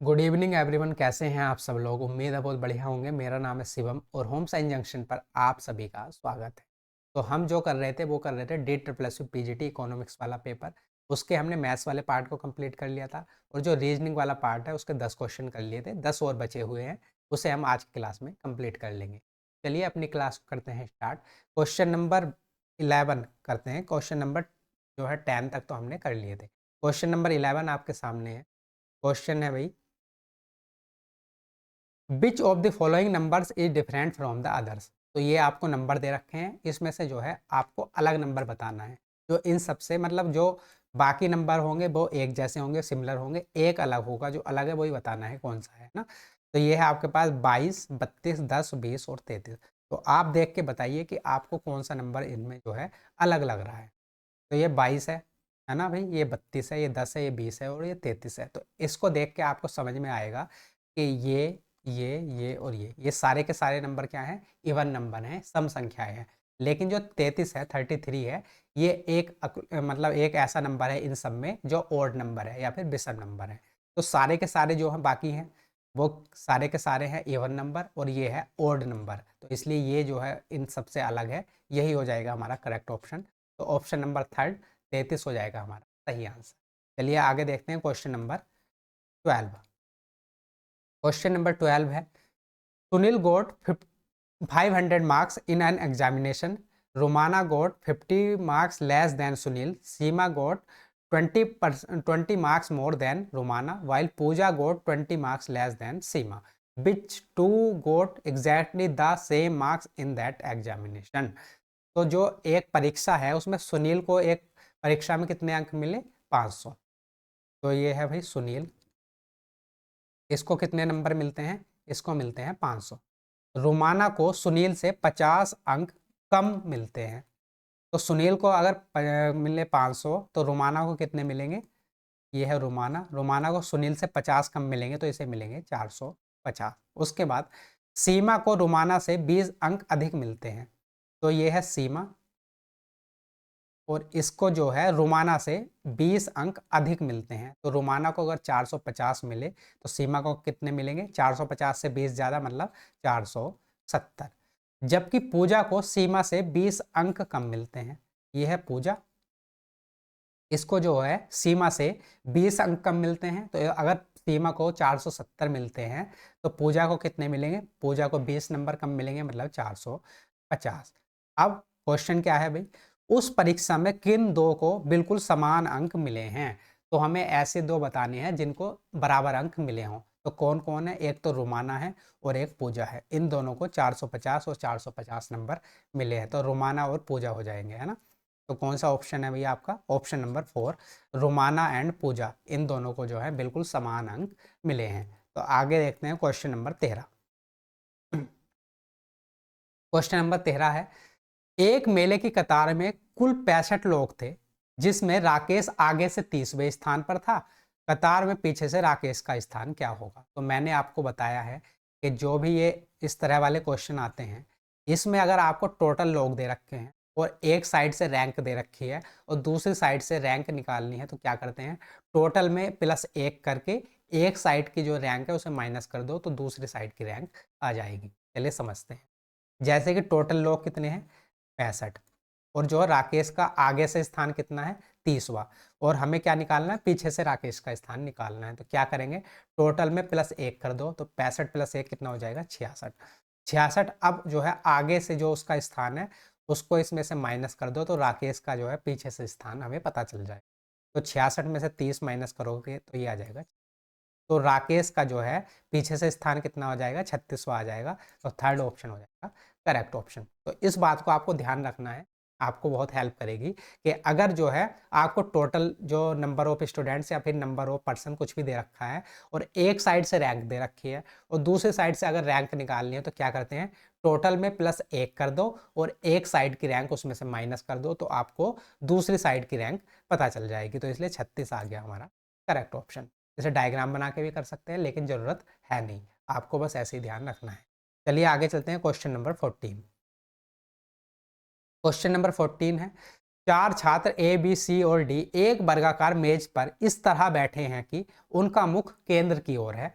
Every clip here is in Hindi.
गुड इवनिंग एवरीवन, कैसे हैं आप सब लोग। उम्मीद है बहुत बढ़िया होंगे। मेरा नाम है शिवम और होम साइंस जंक्शन पर आप सभी का स्वागत है। तो हम जो कर रहे थे वो कर रहे थे DSSS पीजीटी इकोनॉमिक्स वाला पेपर। उसके हमने मैथ्स वाले पार्ट को कंप्लीट कर लिया था और जो रीजनिंग वाला पार्ट है उसके 10 क्वेश्चन कर लिए थे, 10 और बचे हुए हैं। उसे हम आज की क्लास में कंप्लीट कर लेंगे। चलिए अपनी क्लास को करते हैं स्टार्ट। क्वेश्चन नंबर 11 करते हैं। क्वेश्चन नंबर जो है 10 तक तो हमने कर लिए थे। क्वेश्चन नंबर 11 आपके सामने है। क्वेश्चन है भाई, which of the following numbers is different from the others. तो ये आपको नंबर दे रखे हैं, इसमें से जो है आपको अलग नंबर बताना है। जो इन सबसे मतलब जो बाकी नंबर होंगे वो एक जैसे होंगे, सिमिलर होंगे, एक अलग होगा। जो अलग है वही बताना है कौन सा है ना। तो ये है आपके पास 22, 32, 10, 20 और 33। तो आप देख के बताइए कि आपको कौन सा नंबर इनमें जो है अलग लग रहा है। तो ये 22 है ना भाई, ये 32 है, ये 10 है, ये 20 है और ये 33 है। तो इसको देख के आपको समझ में आएगा कि ये और ये सारे के सारे नंबर क्या हैं, इवन नंबर हैं, सम संख्याएं हैं। लेकिन जो 33 है, 33 है, ये एक मतलब एक ऐसा नंबर है इन सब में जो ओड नंबर है या फिर विषम नंबर है। तो सारे के सारे जो हैं बाकी हैं वो सारे के सारे हैं इवन नंबर और ये है ओड नंबर। तो इसलिए ये जो है इन सबसे अलग है। यही हो जाएगा हमारा करेक्ट ऑप्शन। तो ऑप्शन नंबर थर्ड 33 हो जाएगा हमारा सही आंसर। चलिए आगे देखते हैं क्वेश्चन नंबर 12। क्वेश्चन नंबर 12 है, सुनील गोट 500 marks in an examination. Romana got 50 marks less than Sunil. Seema got 20 marks more than Romana, while Pooja got 20 marks less than Seema. Which two got exactly the same marks in that examination? तो जो एक परीक्षा है उसमें सुनील को एक परीक्षा में कितने अंक मिले, 500। तो ये है भाई सुनील, इसको कितने नंबर मिलते हैं, इसको मिलते हैं 500। रोमाना को सुनील से 50 अंक कम मिलते हैं। तो सुनील को अगर मिले 500 तो रोमाना को कितने मिलेंगे, ये है रोमाना, रोमाना को सुनील से 50 कम मिलेंगे तो इसे मिलेंगे 450। उसके बाद सीमा को रोमाना से 20 अंक अधिक मिलते हैं। तो ये है सीमा और इसको जो है रोमाना से 20 अंक अधिक मिलते हैं। तो रोमाना को अगर 450 मिले तो सीमा को कितने मिलेंगे, 450 से 20 ज़्यादा मतलब 470। जबकि पूजा को सीमा से 20 अंक कम मिलते हैं। ये है पूजा, इसको जो है सीमा से 20 अंक कम मिलते हैं। तो अगर सीमा को 470 मिलते हैं तो पूजा को कितने मिलेंगे, पूजा को 20 नंबर कम मिलेंगे मतलब 450। अब क्वेश्चन क्या है भाई, उस परीक्षा में किन दो को बिल्कुल समान अंक मिले हैं। तो हमें ऐसे दो बताने हैं जिनको बराबर अंक मिले हों। तो कौन कौन है, एक तो रोमाना है और एक पूजा है। इन दोनों को 450 और 450 नंबर मिले हैं। तो रोमाना और पूजा हो जाएंगे, है ना। तो कौन सा ऑप्शन है भैया आपका, ऑप्शन नंबर 4, रोमाना एंड पूजा, इन दोनों को जो है बिल्कुल समान अंक मिले हैं। तो आगे देखते हैं क्वेश्चन नंबर 13। क्वेश्चन नंबर 13 है, एक मेले की कतार में कुल 65 लोग थे जिसमें राकेश आगे से 30वें स्थान पर था। कतार में पीछे से राकेश का स्थान क्या होगा। तो मैंने आपको बताया है कि जो भी ये इस तरह वाले क्वेश्चन आते हैं इसमें अगर आपको टोटल लोग दे रखे हैं और एक साइड से रैंक दे रखी है और दूसरी साइड से रैंक निकालनी है तो क्या करते हैं, टोटल में +1 करके एक साइड की जो रैंक है उसे माइनस कर दो तो दूसरी साइड की रैंक आ जाएगी। चलिए समझते हैं। जैसे कि टोटल लोग कितने हैं, 65, और जो है राकेश का आगे से स्थान कितना है, 30वां, और हमें क्या निकालना है, पीछे से राकेश का स्थान निकालना है। तो क्या करेंगे, टोटल में +1 कर दो तो 65 + 1 कितना हो जाएगा, 66। 66 अब जो है आगे से जो उसका स्थान है उसको इसमें से माइनस कर दो तो राकेश का जो है पीछे से स्थान हमें पता चल जाएगा। तो 66 में से 30 माइनस करोगे तो ये आ जाएगा। तो राकेश का जो है पीछे से स्थान कितना हो जाएगा, 36वां आ जाएगा। तो थर्ड ऑप्शन हो जाएगा करेक्ट ऑप्शन। तो इस बात को आपको ध्यान रखना है, आपको बहुत हेल्प करेगी कि अगर जो है आपको टोटल जो नंबर ऑफ स्टूडेंट्स या फिर नंबर ऑफ पर्सन कुछ भी दे रखा है और एक साइड से रैंक दे रखी है और दूसरी साइड से अगर रैंक निकालनी है तो क्या करते हैं, टोटल में +1 कर दो और एक साइड की रैंक उसमें से माइनस कर दो तो आपको दूसरी साइड की रैंक पता चल जाएगी। तो इसलिए 36 आ गया हमारा करेक्ट ऑप्शन। जैसे डायग्राम बना के भी कर सकते हैं लेकिन ज़रूरत है नहीं, आपको बस ऐसे ही ध्यान रखना है। चलिए आगे चलते हैं क्वेश्चन नंबर 14। क्वेश्चन नंबर 14 है, 4 छात्र ए बी सी और डी एक वर्गाकार मेज पर इस तरह बैठे हैं कि उनका मुख केंद्र की ओर है।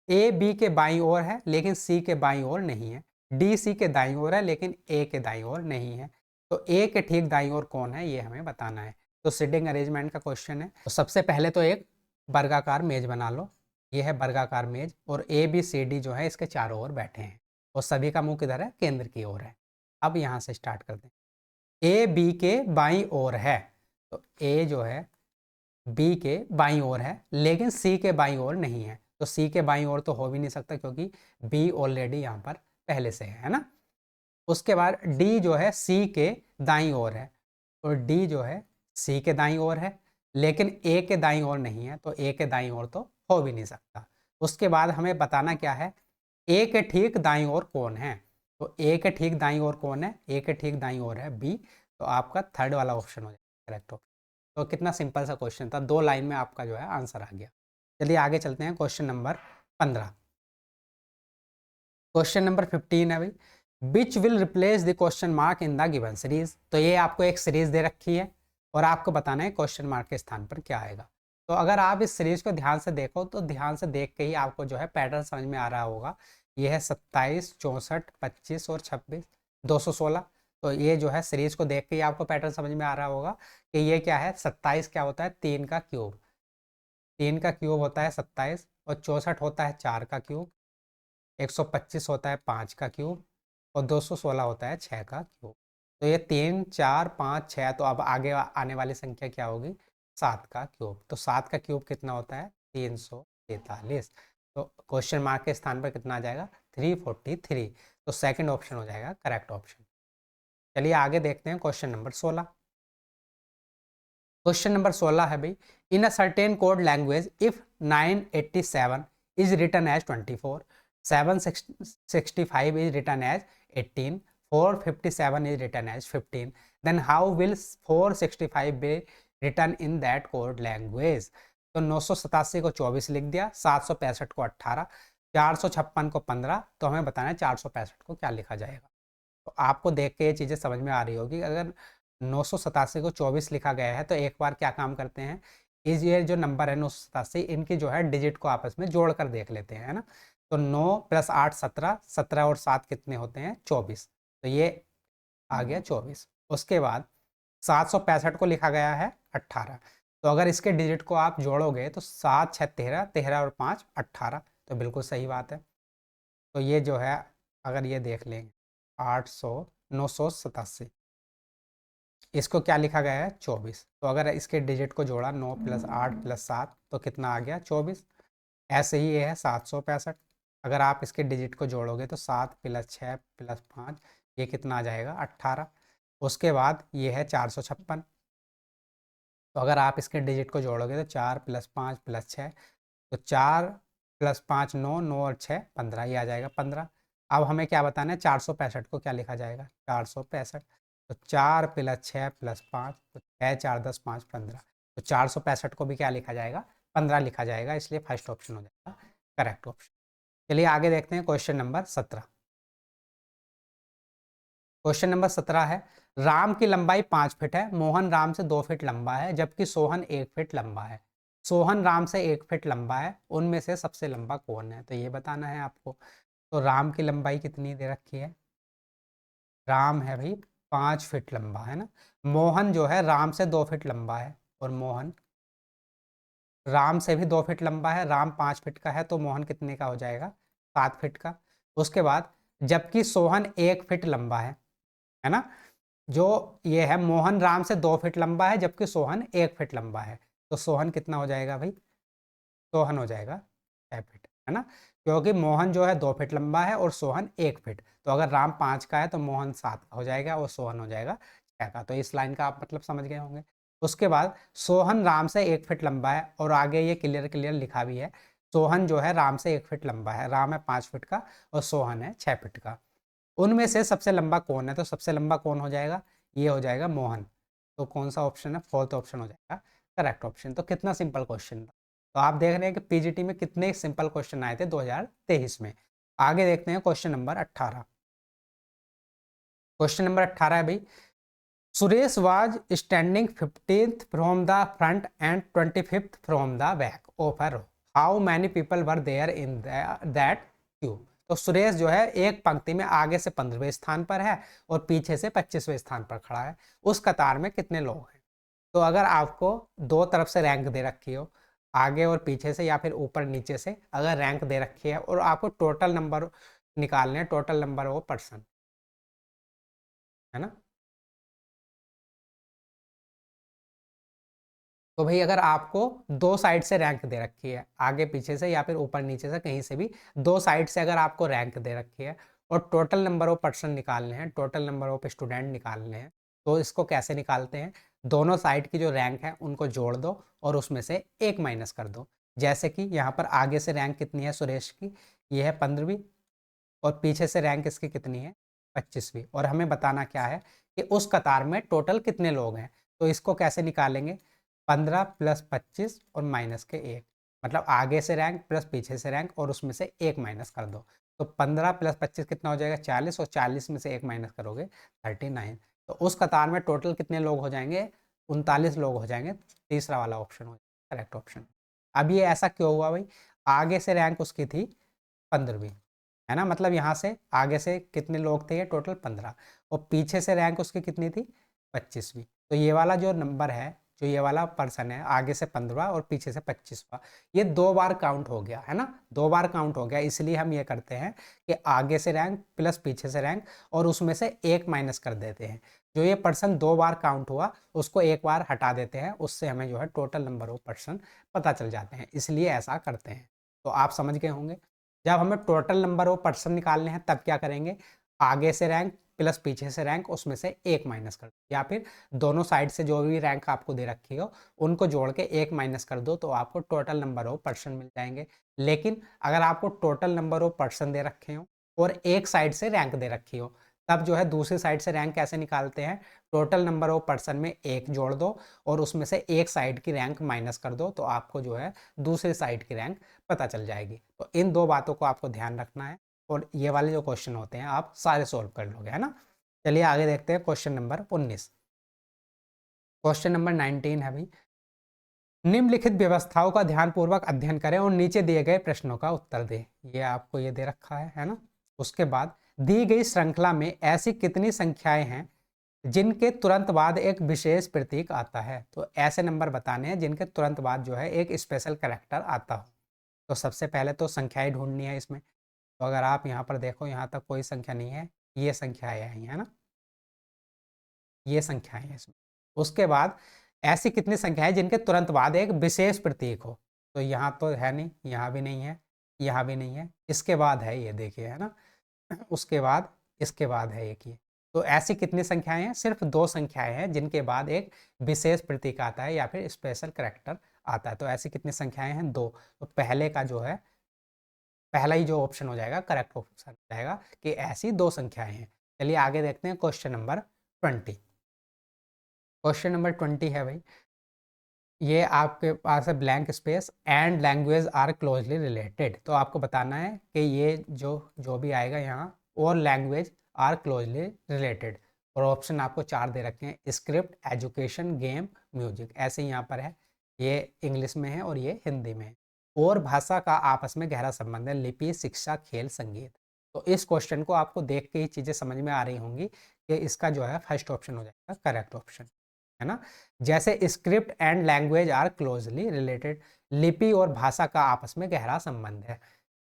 ए बी के बाईं ओर है लेकिन सी के बाईं ओर नहीं है। डी सी के दाईं ओर है लेकिन ए के दाईं ओर नहीं है। तो ए के ठीक दाईं ओर कौन है, ये हमें बताना है। तो सिटिंग अरेंजमेंट का क्वेश्चन है। तो सबसे पहले तो एक वर्गाकार मेज बना लो। ये है वर्गाकार मेज और ए बी सी डी जो है इसके चारों ओर बैठे हैं और सभी का मुख किधर है, केंद्र की ओर है। अब यहाँ से स्टार्ट करते हैं। ए बी के बाईं ओर है, तो ए जो है बी के बाईं ओर है लेकिन सी के बाईं ओर नहीं है। तो सी के बाईं ओर तो हो भी नहीं सकता क्योंकि बी ऑलरेडी यहाँ पर पहले से है ना। उसके बाद डी जो है सी के दाईं ओर है और डी जो है सी के दाईं ओर है लेकिन ए के दाईं ओर नहीं है। तो ए के दाईं ओर तो हो भी नहीं सकता। उसके बाद हमें बताना क्या है, ए के ठीक दाईं ओर कौन है। तो ए के ठीक दाईं ओर कौन है, ए के ठीक दाईं ओर है बी। तो आपका थर्ड वाला ऑप्शन हो जाएगा करेक्ट ऑप्शन। तो कितना सिंपल सा क्वेश्चन था, 2 लाइन में आपका जो है आंसर आ गया। चलिए आगे चलते हैं। Question number 15। क्वेश्चन नंबर 15 है भाई, which will replace the question mark in the given series. तो ये आपको एक सीरीज दे रखी है और आपको बताना है क्वेश्चन मार्क के स्थान पर क्या आएगा। तो अगर आप इस सीरीज को ध्यान से देखो तो ध्यान से देख के ही आपको जो है पैटर्न समझ में आ रहा होगा। ये है 27, 64, 25 और 26, 216। तो ये जो है सीरीज को देख के ही आपको पैटर्न समझ में आ रहा होगा कि ये क्या है। 27 क्या होता है, 3 का क्यूब, 3 का क्यूब होता है 27। और 64 होता है 4 का क्यूब, 125 होता है 5 का क्यूब और 216 होता है 6 का क्यूब। तो ये 3, 4, 5, 6। तो अब आगे आने वाली संख्या क्या होगी, 7 का क्यूब। तो 7 का क्यूब कितना होता है, 343। तो क्वेश्चन मार्क के स्थान पर कितना आ जाएगा, 343। तो सेकंड ऑप्शन हो जाएगा करेक्ट ऑप्शन। चलिए आगे देखते हैं क्वेश्चन नंबर 16। क्वेश्चन नंबर 16 है भाई, in a certain code language if 987 is written as 24, 765 is written as 18, 457 is written as 15, then how will 465 be written in that code language। तो 987 को 24 लिख दिया, 765 को 18, 456 को 15। तो हमें बताना है 465 को क्या लिखा जाएगा। तो आपको देख के ये चीज़ें समझ में आ रही होगी। अगर 987 को 24 लिखा गया है तो एक बार क्या काम करते हैं, इस ये जो नंबर है 987, इनकी जो है डिजिट को आपस में जोड़ कर देख लेते हैं, है ना। तो 9 + 8 17, 17 और 7 कितने होते हैं, 24। तो ये आ गया 24। उसके बाद 765 को लिखा गया है 18। तो अगर इसके डिजिट को आप जोड़ोगे तो 7 6 13, 13 और 5 18। तो बिल्कुल सही बात है। तो ये जो है अगर ये देख लेंगे 987, इसको क्या लिखा गया है, 24। तो अगर इसके डिजिट को जोड़ा 9 + 8 + 7 तो कितना आ गया, 24। ऐसे ही ये है 765। अगर आप इसके डिजिट को जोड़ोगे तो 7 + 6 + 5 ये कितना आ जाएगा, 18। उसके बाद ये है 456। तो अगर आप इसके डिजिट को जोड़ोगे तो 4 + 5 + 6, तो 4 + 5 9, 9 और 6 15, ये आ जाएगा 15। अब हमें क्या बताना है, 465 को क्या लिखा जाएगा, 465। तो 4 + 6 + 5, तो 6 4 10 5 15। तो 465 को भी क्या लिखा जाएगा, 15 लिखा जाएगा। इसलिए फर्स्ट ऑप्शन हो जाएगा करेक्ट ऑप्शन। चलिए आगे देखते हैं क्वेश्चन नंबर 17। क्वेश्चन नंबर 17 है, राम की लंबाई 5 फीट है, मोहन राम से 2 फीट लंबा है जबकि सोहन 1 फीट लंबा है। सोहन राम से 1 फीट लंबा है, उनमें से सबसे लंबा कौन है। तो ये बताना है आपको। तो राम की लंबाई कितनी दे रखी है, राम है भाई 5 फीट लंबा, है ना। मोहन जो है राम से 2 फीट लंबा है और मोहन राम से भी 2 फीट लंबा है। राम 5 फीट का है तो मोहन कितने का हो जाएगा, 7 फीट का। उसके बाद जबकि सोहन 1 फीट लंबा है ना। जो ये है मोहन राम से 2 फीट लंबा है जबकि सोहन 1 फीट लंबा है। तो सोहन कितना हो जाएगा भाई, सोहन हो जाएगा 6 फीट, है ना। क्योंकि मोहन जो है 2 फीट लंबा है और सोहन 1 फीट। तो अगर राम 5 का है तो मोहन 7 का हो जाएगा और सोहन हो जाएगा 6 का। तो इस लाइन का आप मतलब समझ गए होंगे। उसके बाद सोहन राम से 1 फीट लंबा है और आगे ये क्लियर क्लियर लिखा भी है, सोहन जो है राम से 1 फीट लंबा है, राम है 5 फीट का और सोहन है 6 फीट का। उनमें से सबसे लंबा कौन है, तो सबसे लंबा कौन हो जाएगा, ये हो जाएगा मोहन। तो कौन सा ऑप्शन है, फोर्थ ऑप्शन हो जाएगा करेक्ट ऑप्शन। तो कितना सिंपल क्वेश्चन था। तो आप देख रहे हैं कि पीजीटी में कितने सिंपल क्वेश्चन आए थे 2023 में। आगे देखते हैं क्वेश्चन नंबर 18। क्वेश्चन नंबर 18 है भाई, Suresh was standing 15th from the front and 25th from the back offer how many people were there in that queue. तो सुरेश जो है एक पंक्ति में आगे से 15वें स्थान पर है और पीछे से 25वें स्थान पर खड़ा है, उस कतार में कितने लोग हैं। तो अगर आपको दो तरफ से रैंक दे रखी हो, आगे और पीछे से या फिर ऊपर नीचे से अगर रैंक दे रखी है और आपको टोटल नंबर निकालने हैं, टोटल नंबर वो पर्सन, है ना। तो भाई अगर आपको दो साइड से रैंक दे रखी है, आगे पीछे से या फिर ऊपर नीचे से कहीं से भी दो साइड से अगर आपको रैंक दे रखी है और टोटल नंबर ऑफ पर्सन निकालने हैं, टोटल नंबर ऑफ स्टूडेंट निकालने हैं, तो इसको कैसे निकालते हैं। दोनों साइड की जो रैंक है उनको जोड़ दो और उसमें से एक माइनस कर दो। जैसे कि यहाँ पर आगे से रैंक कितनी है सुरेश की, ये है 15वीं, और पीछे से रैंक इसकी कितनी है 25वीं, और हमें बताना क्या है कि उस कतार में टोटल कितने लोग हैं। तो इसको कैसे निकालेंगे, 15 प्लस 25 और माइनस के 1, मतलब आगे से रैंक प्लस पीछे से रैंक और उसमें से एक माइनस कर दो। तो 15 प्लस 25 कितना हो जाएगा 40, और 40 में से एक माइनस करोगे 39। तो उस कतार में टोटल कितने लोग हो जाएंगे, 39 लोग हो जाएंगे। तीसरा वाला ऑप्शन हो जाएगा करेक्ट ऑप्शन। अब ये ऐसा क्यों हुआ भाई, आगे से रैंक उसकी थी 15वीं, है ना, मतलब यहाँ से आगे से कितने लोग थे ये टोटल 15, और पीछे से रैंक उसकी कितनी थी 25वीं। तो ये वाला जो नंबर है, जो ये वाला पर्सन है, आगे से 15वां और पीछे से 25वां, ये दो बार काउंट हो गया, है ना, दो बार काउंट हो गया। इसलिए हम ये करते हैं कि आगे से रैंक प्लस पीछे से रैंक और उसमें से एक माइनस कर देते हैं। जो ये पर्सन दो बार काउंट हुआ उसको एक बार हटा देते हैं, उससे हमें जो है टोटल नंबर ऑफ पर्सन पता चल जाते हैं, इसलिए ऐसा करते हैं। तो आप समझ गए होंगे। जब हमें टोटल नंबर ऑफ पर्सन निकालने हैं तब क्या करेंगे, आगे से रैंक प्लस पीछे से रैंक, उसमें से एक माइनस कर दो, या फिर दोनों साइड से जो भी रैंक आपको दे रखी हो उनको जोड़ के एक माइनस कर दो, तो आपको टोटल नंबर ऑफ पर्सन मिल जाएंगे। लेकिन अगर आपको टोटल नंबर ऑफ पर्सन दे रखे हो और एक साइड से रैंक दे रखी हो, तब जो है दूसरी साइड से रैंक कैसे निकालते हैं, टोटल नंबर ऑफ पर्सन में एक जोड़ दो और उसमें से एक साइड की रैंक माइनस कर दो, तो आपको जो है दूसरी साइड की रैंक पता चल जाएगी। तो इन दो बातों को आपको ध्यान रखना है और ये वाले जो क्वेश्चन होते हैं आप सारे सोल्व कर लोगे, है ना। चलिए आगे देखते हैं क्वेश्चन नंबर 19। क्वेश्चन नंबर 19 है भाई, निम्नलिखित व्यवस्थाओं का ध्यानपूर्वक अध्ययन करें और नीचे दिए गए प्रश्नों का उत्तर दें। ये आपको ये दे रखा है ना। उसके बाद दी गई श्रृंखला में ऐसी कितनी संख्याएं हैं जिनके तुरंत बाद एक विशेष प्रतीक आता है। तो ऐसे नंबर बताने हैं जिनके तुरंत बाद जो है एक स्पेशल कैरेक्टर आता हो। तो सबसे पहले तो संख्याएं ढूंढनी है इसमें। तो अगर आप यहाँ पर देखो, यहाँ तक कोई संख्या नहीं है, ये संख्याएं आई है ना, ये संख्याएं हैं इसमें। उसके बाद ऐसी कितनी संख्याएं जिनके तुरंत बाद एक विशेष प्रतीक हो। तो यहाँ तो है नहीं, यहाँ भी नहीं है, यहाँ भी नहीं है, इसके बाद है ये देखिए, है ना। उसके बाद इसके बाद है एक ये। तो ऐसी कितनी संख्याएं हैं, सिर्फ दो संख्याएं हैं जिनके बाद एक विशेष प्रतीक आता है या फिर स्पेशल कैरेक्टर आता है। तो ऐसी कितनी संख्याएं हैं, दो। तो पहले का जो है, पहला ही जो ऑप्शन हो जाएगा करेक्ट ऑप्शन हो जाएगा कि ऐसी दो संख्याएं हैं। चलिए आगे देखते हैं क्वेश्चन नंबर 20। क्वेश्चन नंबर 20 है भाई, ये आपके पास है blank space and language are closely related. तो आपको बताना है कि ये जो जो भी आएगा यहाँ, और लैंग्वेज आर क्लोजली रिलेटेड। और ऑप्शन आपको चार दे रखे हैं, स्क्रिप्ट, एजुकेशन, गेम, म्यूजिक, ऐसे ही यहाँ पर है। ये इंग्लिश में है और ये हिंदी में है। और भाषा का आपस में गहरा संबंध है, लिपि, शिक्षा, खेल, संगीत। तो इस क्वेश्चन को आपको देख के ही चीज़ें समझ में आ रही होंगी कि इसका जो है फर्स्ट ऑप्शन हो जाएगा करेक्ट ऑप्शन, है ना। जैसे script and language are closely related, लिपि और भाषा का आपस में गहरा संबंध है।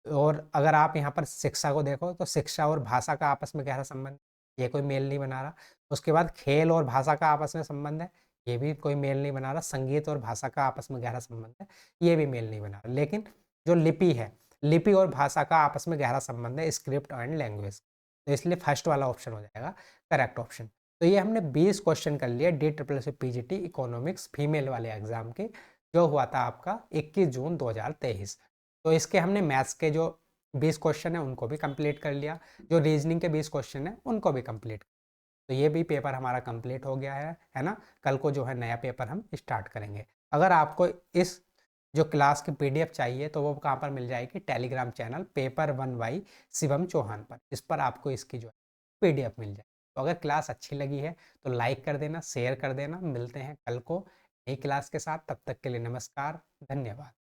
और अगर आप यहाँ पर शिक्षा को देखो तो शिक्षा और भाषा का आपस में गहरा संबंध, ये कोई मेल नहीं बना रहा। उसके बाद खेल और भाषा का आपस में संबंध है, ये भी कोई मेल नहीं बना रहा। संगीत और भाषा का आपस में गहरा संबंध है, ये भी मेल नहीं बना रहा। लेकिन जो लिपि है, लिपि और भाषा का आपस में गहरा संबंध है, स्क्रिप्ट एंड लैंग्वेज। तो इसलिए फर्स्ट वाला ऑप्शन हो जाएगा करेक्ट ऑप्शन। तो ये हमने 20 क्वेश्चन कर लिए DSSS PGT इकोनॉमिक्स फीमेल वाले एग्जाम के, जो हुआ था आपका 21 जून 2023। तो इसके हमने मैथ्स के जो 20 क्वेश्चन है उनको भी कंप्लीट कर लिया, जो रीजनिंग के 20 क्वेश्चन है उनको भी कंप्लीट। तो ये भी पेपर हमारा कंप्लीट हो गया है ना। कल को जो है नया पेपर हम स्टार्ट करेंगे। अगर आपको इस जो क्लास की PDF चाहिए तो वो कहाँ पर मिल जाएगी, Telegram channel paper 1 by Shivam Chauhan पर। इस पर आपको इसकी जो है PDF मिल जाएगी। तो अगर क्लास अच्छी लगी है तो लाइक कर देना, शेयर कर देना। मिलते हैं कल को नई क्लास के साथ, तब तक के लिए नमस्कार, धन्यवाद।